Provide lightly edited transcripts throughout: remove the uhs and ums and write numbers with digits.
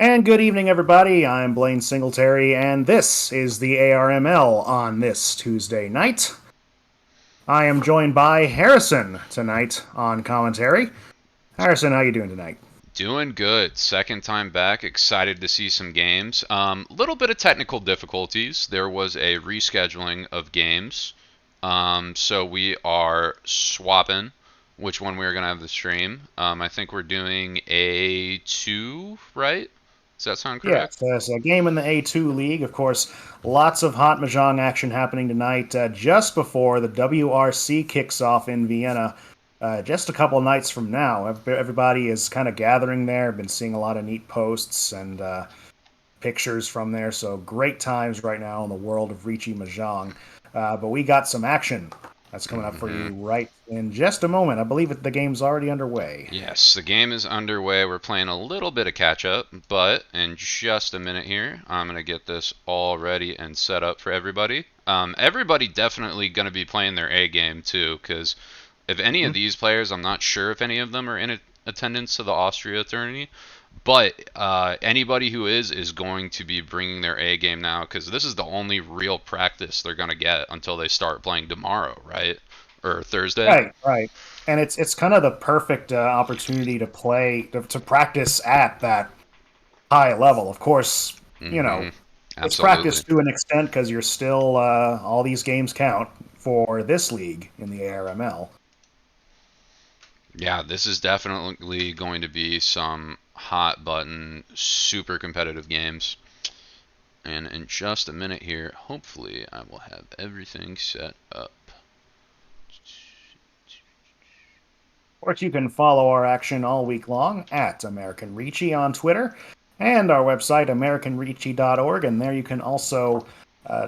And good evening, everybody. I'm Blaine Singletary, and this is the ARML on this Tuesday night. I am joined by Harrison tonight on commentary. Harrison, how you doing tonight? Doing good. Second time back. Excited to see some games. Little bit of technical difficulties. There was a rescheduling of games. So we are swapping which one we are going to have the stream. I think we're doing A2, right? Does that sound Yes, correct? there's a game in the A2 League. Of course, lots of hot Mahjong action happening tonight, just before the WRC kicks off in Vienna. Just a couple nights from now. Everybody is kind of gathering there. I've been seeing a lot of neat posts and pictures from there. So great times right now in the world of Ricci Mahjong. But we got some action that's coming up for Mm-hmm. you right in just a moment. I believe the game's already underway. Yes, the game is underway. We're playing a little bit of catch up, but in just a minute here, I'm going to get this all ready and set up for everybody. Everybody definitely going to be playing their A game too, because if any of Mhm. these players, I'm not sure if any of them are in attendance to the Austria tourney, but anybody who is going to be bringing their A game now, because this is the only real practice they're going to get until they start playing tomorrow, right? Or Thursday. Right, right. And it's kind of the perfect opportunity to play to practice at that high level. Of course, you know Mm-hmm. it's practice Absolutely. to an extent because you're still all these games count for this league in the ARML. Yeah, this is definitely going to be some hot button, super competitive games. And in just a minute here, hopefully, I will have everything set up. Of course, you can follow our action all week long at American Ricci on Twitter and our website, AmericanRicci.org, and there you can also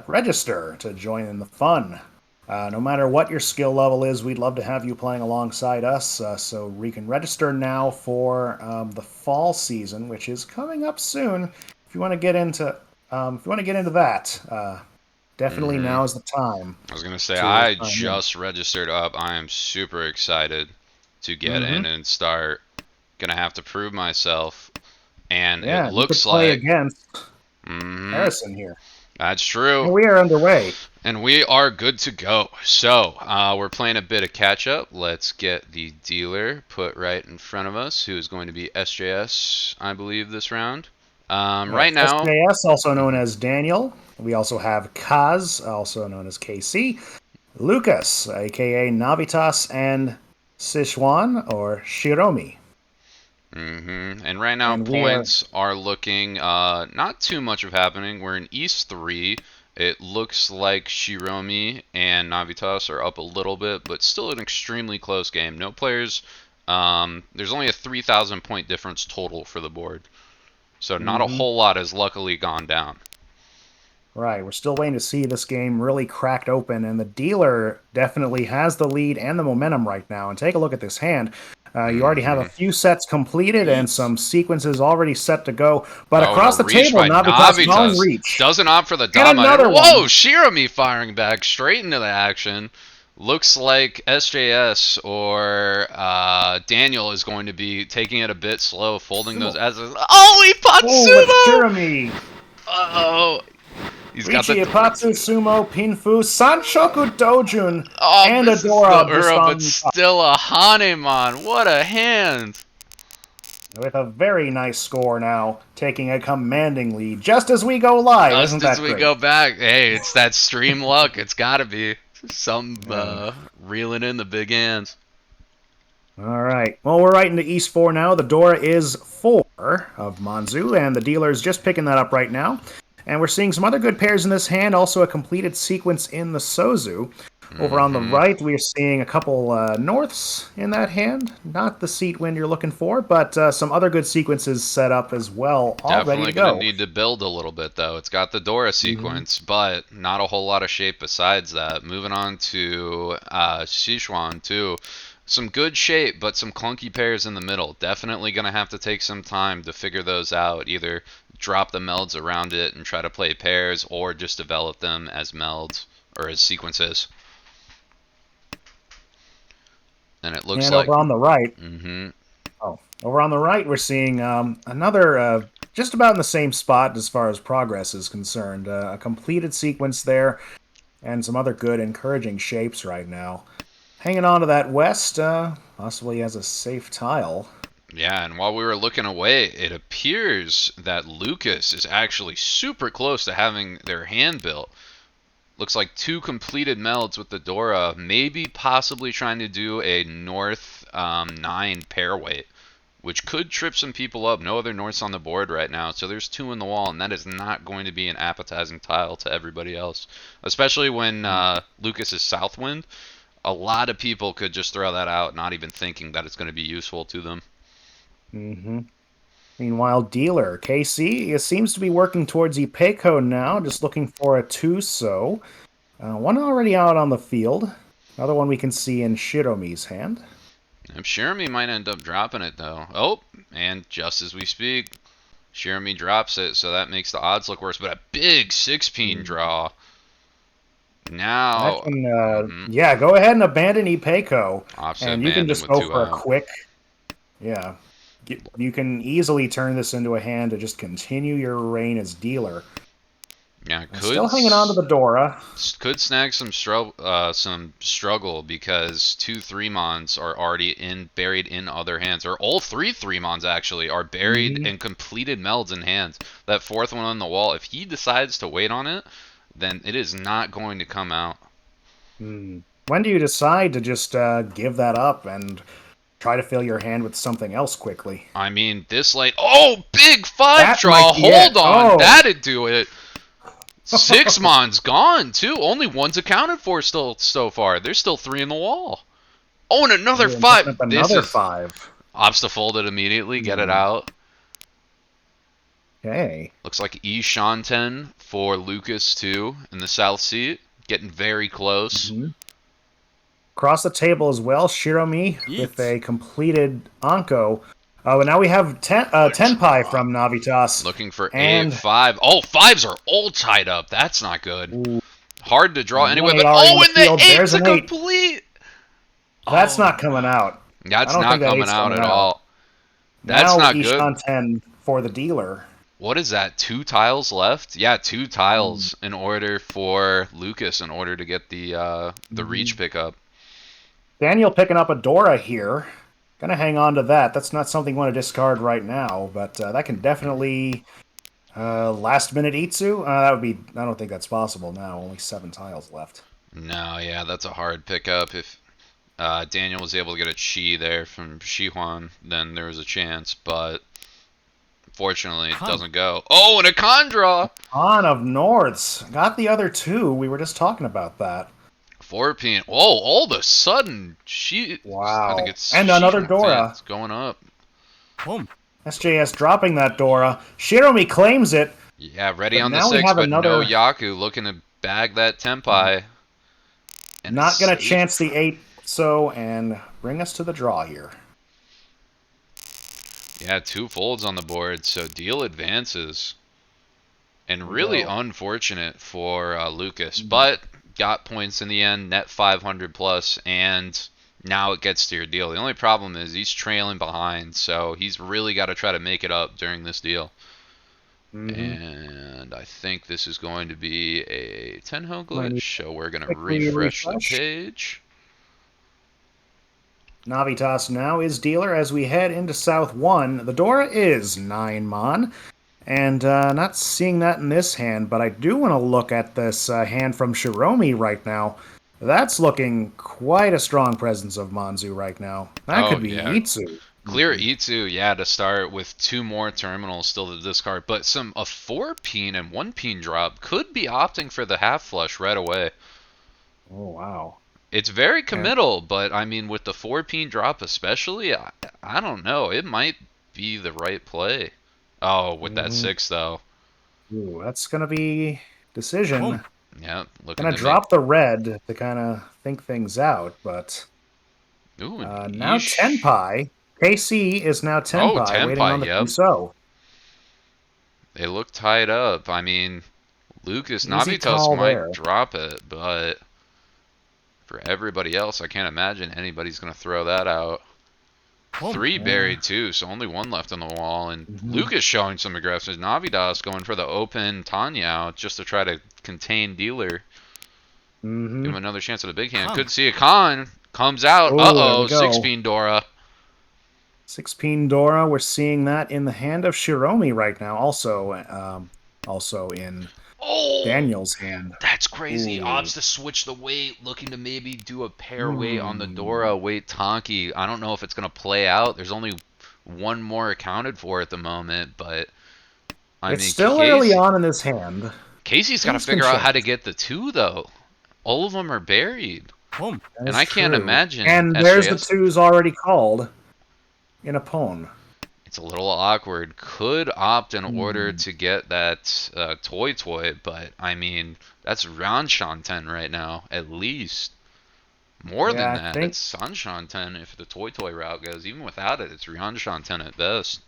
register to join in the fun. No matter what your skill level is, we'd love to have you playing alongside us. So we can register now for the fall season, which is coming up soon. If you want to get into, that, definitely Mm-hmm. now is the time I was gonna say to I sign in. just registered up. I am super excited to get Mm-hmm. in and start. Gonna have to prove myself, and it Yeah, you could looks play like. against Mm-hmm. Harrison here. That's true. And we are underway. And we are good to go. So, we're playing a bit of catch up. Let's get the dealer put right in front of us, who is going to be SJS, I believe, this round. Yes, Right now, SJS, also known mhm. as Daniel. We also have Kaz, also known as KC. Lucas, aka Navitas, and Sichuan, or Shiromi. And right now, And we are, points are looking not too much of happening. We're in East 3. It looks like Shiromi and Navitas are up a little bit, but still an extremely close game. No players. There's only a 3,000 point difference total for the board. So not a mhm, whole lot has luckily gone down. right, we're still waiting to see this game really cracked open, and the dealer definitely has the lead and the momentum right now. And take a look at this hand. You already have a hmm few sets completed and some sequences already set to go. But Oh, and a across the reach table, by Navitas calling Navitas. reach. Doesn't opt for the And Dama. another Whoa, one. Shirami firing back straight into the action. Looks like SJS or Daniel is going to be taking it a bit slow, folding those Sumo. S's. Oh, he pot Oh, with sumo! Shirami. Oh, he's got the Richi door. Ipatsu, Sumo, Pinfu, Sanchoku Dojun, Oh, and misses the Adora just Ura, but on top. still a Hanemon. What a hand! With a very nice score now, taking a commanding lead just as we go live. Isn't Just as that we great? go back, hey, it's that stream luck. It's got to be some Yeah. reeling in the big hands. All right. Well, we're right into East 4 now. The Dora is 4 of Manzu, and the dealer is just picking that up right now. And we're seeing some other good pairs in this hand, also a completed sequence in the Sozu. Over on the Mm-hmm. right, we are seeing a couple norths in that hand. Not the seat wind you're looking for, but some other good sequences set up as well, all ready to Definitely going to go. need to build a little bit, though. It's got the Dora Hmm. sequence, but not a whole lot of shape besides that. Moving on to Sichuan, too. Some good shape, but some clunky pairs in the middle. Definitely going to have to take some time to figure those out. Either drop the melds around it and try to play pairs, or just develop them as melds or as sequences. And it looks And like. over on the right, Mm-hmm. oh, over on the right, we're seeing another. just about in the same spot as far as progress is concerned. A completed sequence there, and some other good, encouraging shapes right now. Hanging on to that west, possibly has a safe tile. Yeah, and while we were looking away, it appears that Lucas is actually super close to having their hand built. Looks like 2 completed melds with the Dora, maybe possibly trying to do a north 9 pair weight, which could trip some people up. No other norths on the board right now, so there's 2 in the wall, and that is not going to be an appetizing tile to everybody else. Especially when Lucas is southwind, a lot of people could just throw that out, not even thinking that it's going to be useful to them. Mm-hmm. Meanwhile, dealer KC seems to be working towards Ipeco now, just looking for a Tuso. One already out on the field. Another one we can see in Shiromi's hand. I'm sure he might end up dropping it though. Oh, and just as we speak, Shiromi drops it, so that makes the odds look worse. But a big 6-peen draw. Now, Yeah, go ahead and abandon Ipeco, offset and you can abandoned just with go 2 for a out. quick. Yeah, you can easily turn this into a hand to just continue your reign as dealer. Yeah, could Still hanging on to the Dora. could snag some struggle because 2 3-mons are already buried in other hands, or all 3 3-mons actually are buried in completed melds in hands. That 4th one on the wall, if he decides to wait on it, then it is not going to come out. When do you decide to just give that up and try to fill your hand with something else quickly? I mean, this late. Oh, big 5 That draw. might be Hold it. on. Oh. That'd do it. 6-mon's gone, too. Only 1's accounted for still so far. There's still 3 in the wall. Oh, and another Picking 5. up This another is 5. Ops to fold it immediately. Get it out. Okay. Looks like E. Shanten for Lucas, too, in the south seat. Getting very close. Across the table as well, Shiromi with a completed Anko. Oh, and now we have Tenpai from Navitas. Looking for And- 8-5. Oh, 5s are all tied up. That's not good. Ooh. Hard to draw anyway, but 1-8 already in oh, the and the field. 8's There's a an 8. complete. That's not coming out. That's I don't not think that coming 8's out coming at out. all. That's now not Ishan good. 10 for the dealer. What is that? 2 tiles left? Yeah, 2 tiles in order for Lucas in order to get the reach pickup. Daniel picking up a Dora here. Gonna hang on to that. That's not something you want to discard right now, but that can definitely last minute Itsu. That would be. I don't think that's possible now. Only 7 tiles left. No, yeah, that's a hard pickup. If Daniel was able to get a Chi there from Shihuan, then there was a chance, but fortunately it doesn't go. Oh, and a con draw! On of Norths. Got the other 2. We were just talking about that. 4-peen. Whoa, all of a sudden, Wow. I think it's And another Dora. It's going up. SJS dropping that Dora. Shiromi claims it. Yeah, ready But on the now we 6, have but no another- Yaku looking to bag that Tenpai. And Not gonna safe. chance the 8 and bring us to the draw here. Yeah, 2 folds on the board, so deal advances. And really unfortunate for Lucas, but got points in the end, net 500 plus, and now it gets to your deal. The only problem is he's trailing behind, so he's really got to try to make it up during this deal. And I think this is going to be a Tenho glitch, so we're going to quickly refresh the refresh. page. Navitas now is dealer as we head into South 1. The Dora is 9 Mon. And not seeing that in this hand, but I do want to look at this hand from Shiromi right now. That's looking quite a strong presence of Manzu right now. That could be Itsu. Clear Itsu, yeah, to start with 2 more terminals still to discard, but a 4-peen and 1-peen drop could be opting for the half flush right away. Oh, wow. It's very committal, but I mean, with the 4-peen drop especially, I don't know. It might be the right play. Oh, with that 6 though. Ooh, that's going to be decision. Yeah, looking Going to to drop the red to kind of think things out, but Ooh, now Tenpai. KC is now Tenpai, waiting on the Tuso. They look tied up. I mean, Lucas Easy Navitas call might there. drop it, but for everybody else, I can't imagine anybody's going to throw that out. Three Yeah. buried too, so only one left on the wall. And Mhm. Lucas showing some aggressiveness. Navidas going for the open Tanyao just to try to contain dealer. Give him another chance at a big hand. Could see a con. Comes out. Oh, there we Uh-oh. go. 6 Dora. 6 Dora. We're seeing that in the hand of Shiromi right now. Also in Oh! Daniel's hand. That's crazy. Ooh. Opts to switch the weight, looking to maybe do a pair weight on the Hmm. Dora, weight Tonki. I don't know if it's going to play out. There's only one more accounted for at the moment, but I It's mean, still early on in this hand. Casey's got to Things can figure out how to change. get the two, though. All of them are buried. That And is I can't true. imagine And there's the SJS. twos already called in a pawn. It's a little awkward. Could opt in order Hmm. to get that Toy, but I mean, that's Ranshanten right now, at least. More Yeah, than I that, think. it's Sanshanten if the Toy route goes. Even without it, it's Ryanshanten at best.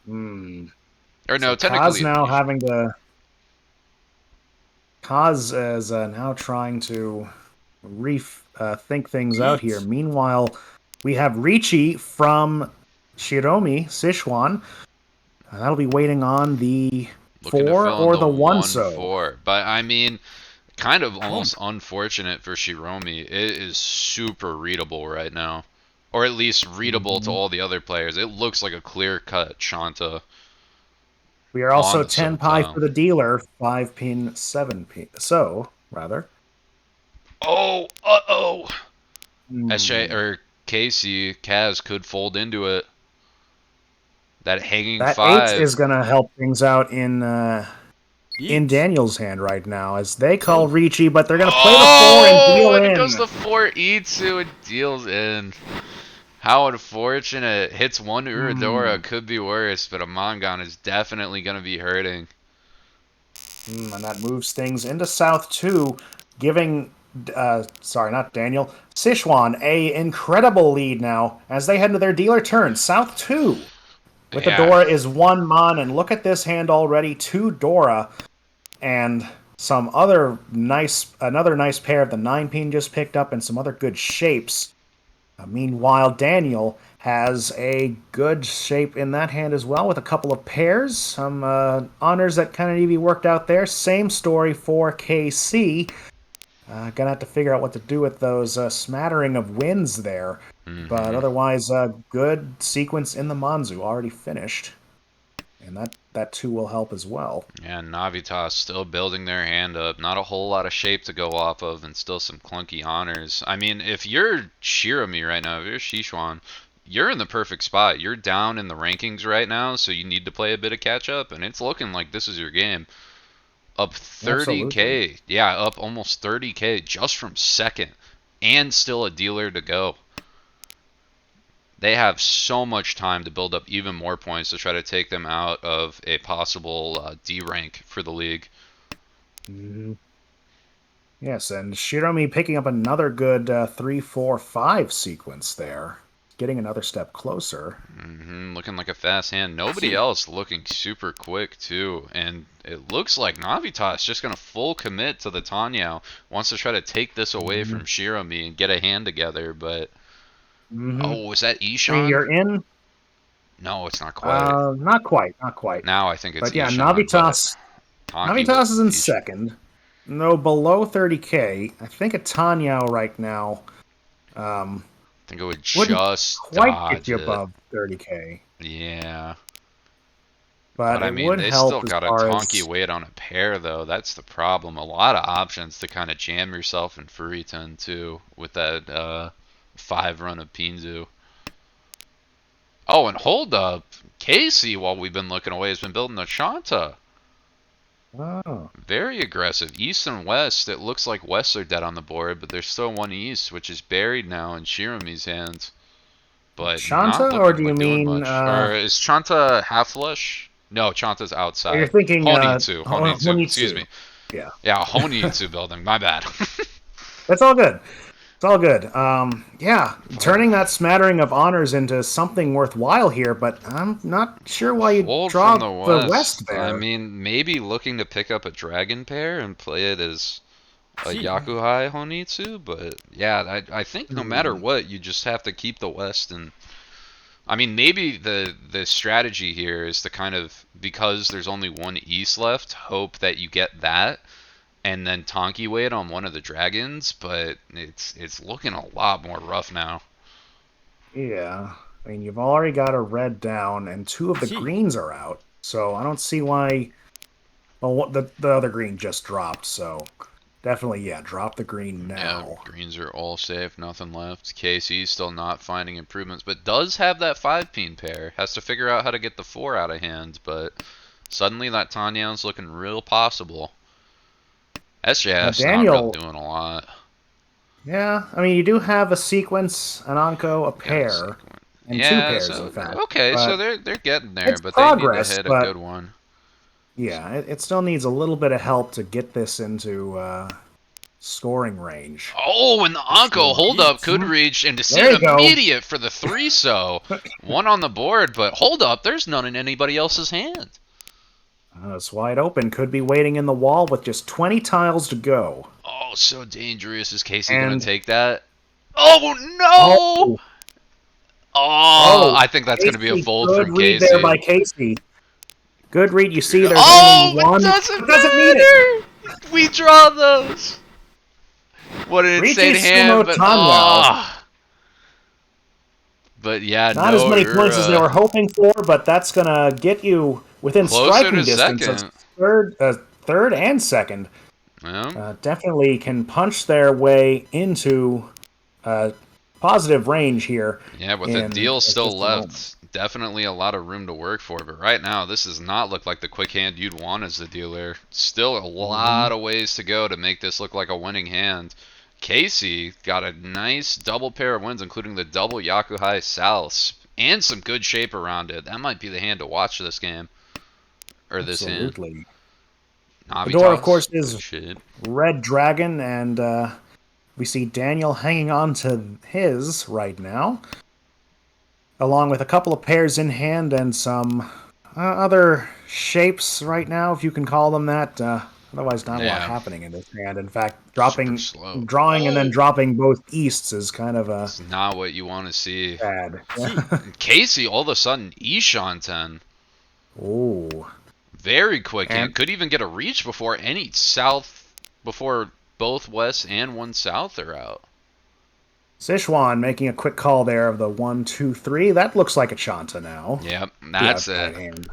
Hmm. Or no, So Kaz technically, now having to. Kaz is now trying to think things out here. Meanwhile, we have Ricci from Shiromi, Sichuan. That'll be waiting on the looking to 4 fill in or the the 1 so. 1-4. But I mean, kind of almost unfortunate for Shiromi. It is super readable right now. Or at least readable to Mhm. all the other players. It looks like a clear-cut Shanta We are on also the 10 pi SoTo. for the dealer, 5 pin, 7 pin. So, rather. Oh, uh-oh. SJ Hmm. or Casey, Kaz could fold into it. That hanging That 8 is 5. going to help things out in Daniel's hand right now, as they call Ricci, but they're going to play the 4 and Oh, deal and it goes in. the 4 and deals in. How unfortunate. Hits one Uradora, Hmm. could be worse, but a Mongon is definitely going to be hurting. And that moves things into South 2, giving, sorry, not Daniel, Sichuan a incredible lead now as they head into their dealer turn. South 2 with the Yeah. Dora is 1 Mon, and look at this hand already, 2 Dora, and another nice pair of the 9 pin just picked up, and some other good shapes. Meanwhile, Daniel has a good shape in that hand as well, with a couple of pairs, some honors that kind of need to be worked out there. Same story for KC. Gonna have to figure out what to do with those smattering of wins there. But hmm otherwise, good sequence in the Manzu already finished, and that too will help as well. Yeah, Navitas still building their hand up. Not a whole lot of shape to go off of, and still some clunky honors. I mean, if you're Shirami right now, if you're Shishuan, you're in the perfect spot. You're down in the rankings right now, so you need to play a bit of catch up, and it's looking like this is your game. Up Absolutely. 30K. Yeah, up almost 30K just from second, and still a dealer to go. They have so much time to build up even more points to try to take them out of a possible D rank for the league. Mhm. Yes, and Shiromi picking up another good 3-4-5 sequence there, getting another step closer. Looking like a fast hand. Nobody else looking super quick too, and it looks like Navitas just gonna full commit to the Tanyao. Wants to try to take this away Hmm. from Shiromi and get a hand together, but Hmm. oh, was that I mean, Ishan? you're in. No, it's not quite. Not quite, not quite. Now I think it's But yeah, Ishan, but Tonki with Navitas is in Ishan. second. No, below 30K. I think a Tanyao right now um, I think it would wouldn't just quite get dodge you it. above 30K, Yeah. but But I it mean, would they still help as got a far Tonki as. weight on a pair, though. That's the problem. A lot of options to kind of jam yourself in Furiton, too, with that 5 run of Pinzu. Oh, and hold up. Casey, while we've been looking away, has been building a Shanta. Oh, Very aggressive. East and West. It looks like Wests are dead on the board, but there's still one East, which is buried now in Shirami's hands. But not Shanta, or looking do you like doing mean? much. Or is Chanta half flush? No, Chanta's You're outside. thinking Honitsu, excuse Honitsu. me. Yeah, Yeah, Honitsu building. My bad. that's all good. It's all good. Yeah, turning that smattering of honors into something worthwhile here, but I'm not sure why you Fold from draw the the west. West I there. mean, maybe looking to pick up a dragon pair and play it as a Yakuhai Honitsu, but yeah, I think no matter Hmm. what, you just have to keep the west and I mean, maybe the strategy here is to kind of, because there's only one East left, hope that you get that and then Tonki wait on one of the dragons, but it's looking a lot more rough now. Yeah. I mean, you've already got a red down, and two of the greens are out. So I don't see why. Well, the other green just dropped, so definitely, yeah, drop the green Yeah, now. greens are all safe, nothing left. Casey still not finding improvements, but does have that 5-peen pair. Has to figure out how to get the 4 out of hand, but suddenly that Tanyan's looking real possible. SJF's not really Daniel, doing a lot. yeah, I mean, you do have a sequence, an Anko, a Got a pair, sequence. and two Yeah, pairs, in so fact. okay, so But they're getting there, it's but they need to progress, hit a but good one. yeah, it still needs a little bit of help to get this into scoring range. Oh, and the For Anko sure. hold up could reach and to see There an you go. immediate for the 3 so. One on the board, but hold up, there's none in anybody else's hand. It's wide open. Could be waiting in the wall with just 20 tiles to go. Oh, so dangerous. Is Casey gonna And take that? Oh no! oh, Oh, oh, I think that's gonna be a Casey, fold good from read there Casey. by Casey. Good read. You see, there's only Oh, it one. doesn't It doesn't need it. matter. We draw those. What an insane Ricci hand, Sumo but Tanyo. but yeah, Not as no, many you're points as they were hoping for, but that's gonna get you within closer striking to distance of second. third and second. Yeah. Definitely can punch their way into positive range here. Yeah, with a In deal still just a moment. left, definitely a lot of room to work for. But right now, this does not look like the quick hand you'd want as the dealer. Still a lot of ways to go to make this look like a winning hand. Casey got a nice double pair of wins, including the double Yakuhai Souths, and some good shape around it. That might be the hand to watch this game. Or this hand. Absolutely. The door, of Navitas, course, good is shape. Red Dragon, and we see Daniel hanging on to his right now, along with a couple of pairs in hand and some other shapes right now, if you can call them that. Otherwise, not a lot Yeah, happening in this hand. In fact, super slow. drawing and then Oh! dropping both easts is kind of a It's not what you want to see. bad. And Casey, all of a sudden, Ishan 10. Ooh. Very quick And hand. Could even get a reach before any south, before both west and one south are out. Sichuan making a quick call there of the 1, 2, 3. That looks like a Chanta now. Yep, The that's outside it. hand.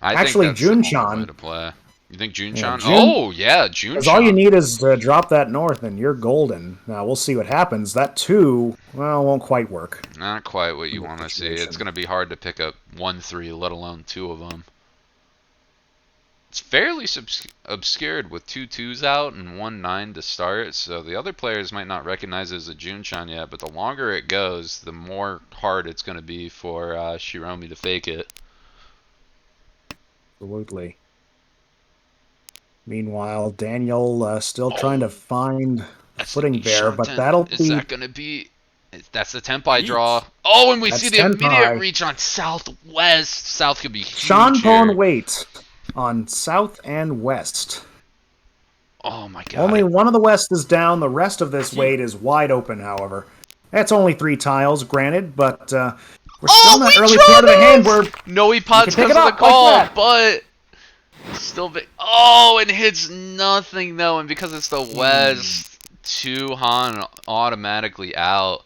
I think Actually, that's the only way Junshan. to play. You think Yeah, Junshan? Jun. Oh, yeah, Because all you Junshan. need is to drop that north, and you're golden. Now we'll see what happens. That 2, well, won't quite work Not quite what in you this want to see. It's situation. going to be hard to pick up 1-3, let alone 2 of them. It's fairly obscured with 2 2s out and 1 9 to start, so the other players might not recognize it as a Junshan yet, but the longer it goes, the more hard it's going to be for Shiromi to fake it. Absolutely. Meanwhile, Daniel still trying to Oh, find that's the footing there, Ishan but 10. that'll Is be that going to be... That's the Tenpai draw. Oh, and we see that's the immediate Tenpai. reach on Southwest. South could be huge Shanpon here. wait on south and west. Oh my Only god. one of the west is down. The rest of this wait is wide open. However, that's only 3 tiles, granted, but we're still Oh, in that we early draw part of the hand those! where No, he you pots can pick because it of the up like call, that. but still big. Oh, it hits nothing though, and because it's the West, 2 Han automatically out.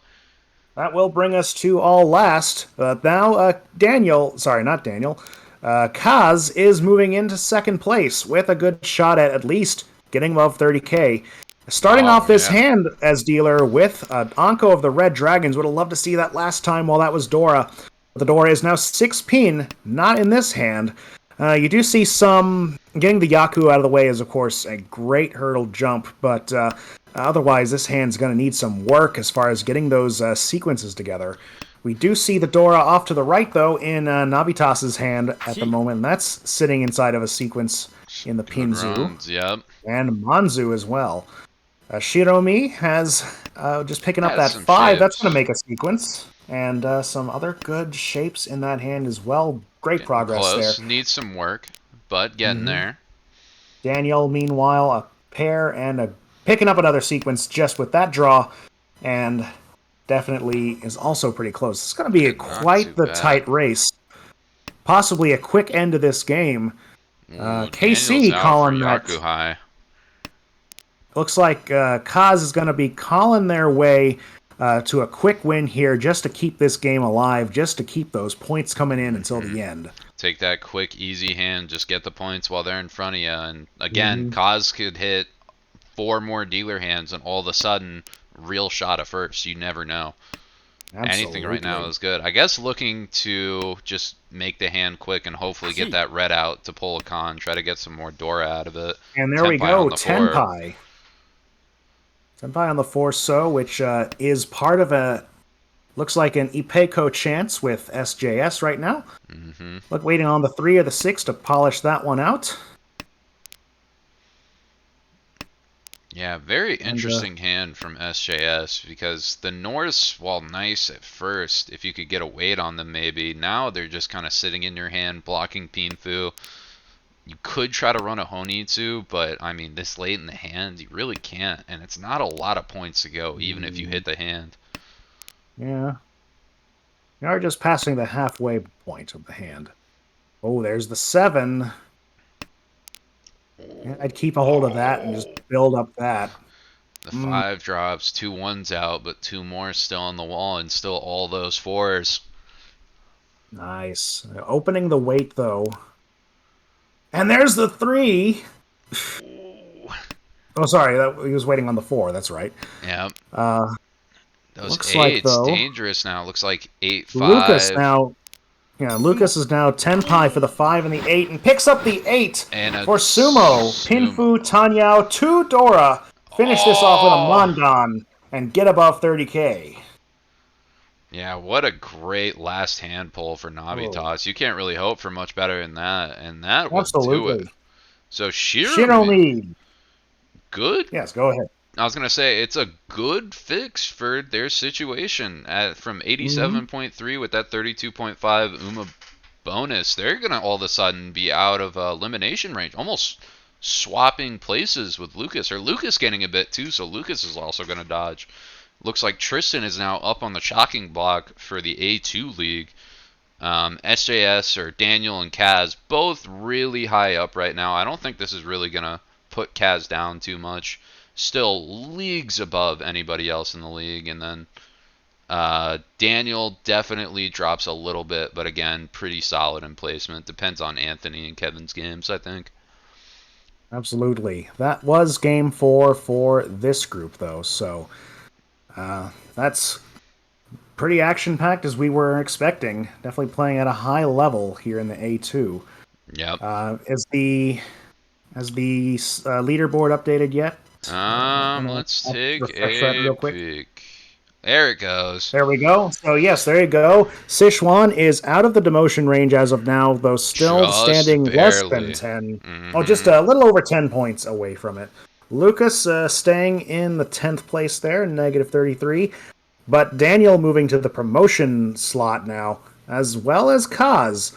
That will bring us to all last. Now, Daniel, sorry, not Daniel, Kaz is moving into second place with a good shot at least getting above 30k. Starting Oh off this yeah. hand as dealer with Anko of the Red Dragons. Would have loved to see that last time while that was Dora. But the Dora is now 6 pin, not in this hand. You do see some... Getting the Yaku out of the way is, of course, a great hurdle jump, but otherwise this hand's going to need some work as far as getting those sequences together. We do see the Dora off to the right, though, in Navitas's hand at the moment. And that's sitting inside of a sequence in the Good Pinzu. runs, yep. And Manzu as well. Shiromi has just picking up Has that some 5. That's going shapes. to make a sequence. And some other good shapes in that hand as well. Great Getting progress there. close. Needs some work, but getting there. Daniel, meanwhile, a pair and a picking up another sequence just with that draw. And definitely is also pretty close. It's going to be Not quite too the bad. tight race. Possibly a quick end to this game. Ooh, Daniel's KC out for calling that. Yakuhai. Looks like Kaz is going to be calling their way to a quick win here just to keep this game alive, just to keep those points coming in until the end. Take that quick, easy hand. Just get the points while they're in front of you. And again, Kaz could hit 4 more dealer hands, and all of a sudden, real shot at first. You never know. Absolutely. Anything right now is good. I guess looking to just make the hand quick and hopefully get that red out to pull a con, try to get some more Dora out of it. And there we Tenpai go, on the 4. Tenpai. Tenpai on the 4-so, which is part of a, looks like an Ipeco chance with SJS right now. Look, waiting on the 3 or the 6 to polish that one out. Yeah, very interesting hand from SJS, because the Norse, while nice at first, if you could get a weight on them maybe, now they're just kind of sitting in your hand, blocking Pinfu. You could try to run a Honitsu, but I mean, this late in the hand, you really can't, and it's not a lot of points to go, even if you hit the hand. Yeah. You are just passing the halfway point of the hand. Oh, there's the 7. Yeah, I'd keep a hold of that and just build up that. The 5 drops, 2 1s out, but 2 more still on the wall, and still all those 4s. Nice. Opening the weight, though. And there's the 3. Oh, sorry. He was waiting on the 4. That's right. Yep. Those looks 8s, like, though, dangerous now. Looks like 8-5. Lucas now. Yeah, Lucas is now Tenpai for the 5 and the 8, and picks up the 8 And for Sumo. Pinfu, Tanyao, 2 Dora. Finish this off with a Mondan and get above 30k. Yeah, what a great last hand pull for Navitas. You can't really hope for much better than that, and that will do it. So Shiromi. Good. Yes, go ahead. I was going to say, it's a good fix for their situation. From 87.3 with that 32.5 Uma bonus, they're going to all of a sudden be out of elimination range, almost swapping places with Lucas, or Lucas getting a bit too, so Lucas is also going to dodge. Looks like Tristan is now up on the shocking block for the A2 league. SJS, or Daniel, and Kaz, both really high up right now. I don't think this is really going to put Kaz down too much. Still leagues above anybody else in the league. And then Daniel definitely drops a little bit, but again, pretty solid in placement. Depends on Anthony and Kevin's games, I think. Absolutely. That was game 4 for this group, though. So that's pretty action-packed as we were expecting. Definitely playing at a high level here in the A2. Yep. Has the leaderboard updated yet? Let's take a peek. There it goes. There we go. So yes, there you go. Sichuan is out of the demotion range as of now, though still Just standing barely. less than 10. Oh, just a little over 10 points away from it. Lucas staying in the 10th place there, negative 33. But Daniel moving to the promotion slot now, as well as Kaz.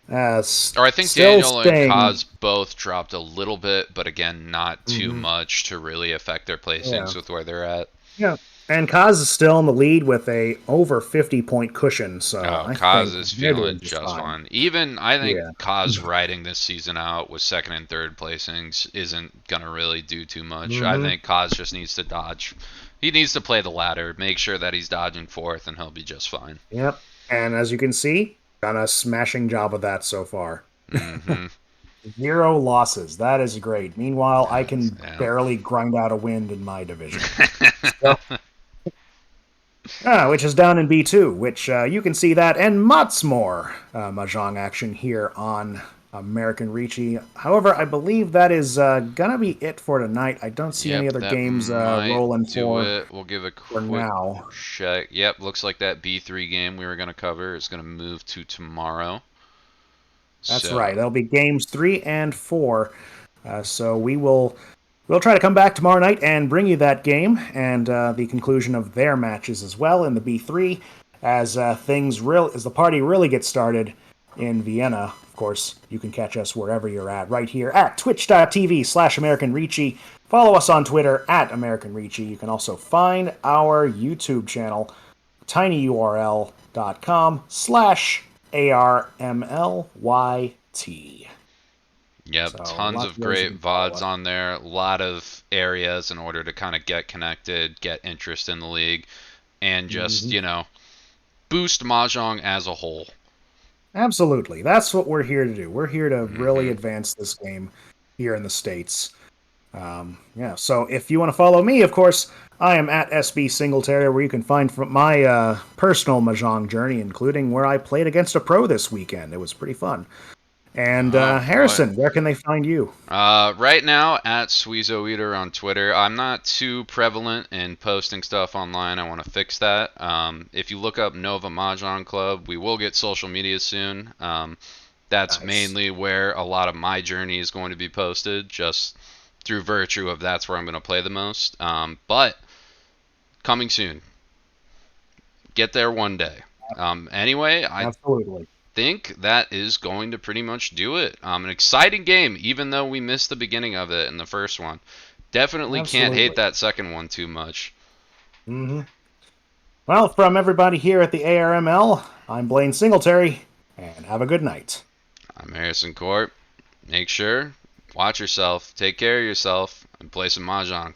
Or I think Daniel and Kaz both dropped a little bit, but again, not too much to really affect their placings with where they're at. Yeah, and Kaz is still in the lead with a over 50-point cushion. So Kaz is feeling just fine. Even I think Kaz riding this season out with 2nd and 3rd placings isn't gonna really do too much. I think Kaz just needs to dodge. He needs to play the ladder, make sure that he's dodging 4th, and he'll be just fine. Yep, and as you can see, done a smashing job of that so far. 0 losses. That is great. Meanwhile, I can barely grind out a win in my division. Which is down in B2, which you can see that and much more Mahjong action here on American Ricci. However, I believe that is going to be it for tonight. I don't see any other games rolling for We'll give a quick now. check. Yep, looks like that B3 game we were going to cover is going to move to tomorrow. That's right. That'll be games 3 and 4. So we'll try to come back tomorrow night and bring you that game and the conclusion of their matches as well in the B3 as the party really gets started in Vienna. Of course, you can catch us wherever you're at, right here at twitch.tv/AmericanRicci. Follow us on Twitter at American Ricci. You can also find our YouTube channel tinyurl.com/ARMLYT. Yep, So tons lots of of ways you great can follow VODs us. on there. A lot of areas in order to kind of get connected, get interest in the league, and just, Hmm. boost Mahjong as a whole. Absolutely. That's what we're here to do. We're here to really Hmm. advance this game here in the States. Yeah, so if you want to follow me, of course, I am at SB Singletary, where you can find my personal Mahjong journey, including where I played against a pro this weekend. It was pretty fun. And Oh boy. Harrison, where can they find you? Right now at Sweezo Eater on Twitter. I'm not too prevalent in posting stuff online. I want to fix that. If you look up Nova Mahjong Club, we will get social media soon. That's Nice. mainly where a lot of my journey is going to be posted, just through virtue of that's where I'm going to play the most. But coming soon. Get there one day. Anyway, I Absolutely. think that is going to pretty much do it. An exciting game, even though we missed the beginning of it in the first one. Definitely can't hate Absolutely. that second one too much. Hmm. Well, from everybody here at the ARML, I'm Blaine Singletary, and have a good night. I'm Harrison Court. Make sure, watch yourself, take care of yourself, and play some Mahjong.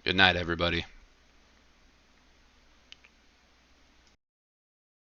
Good night, everybody.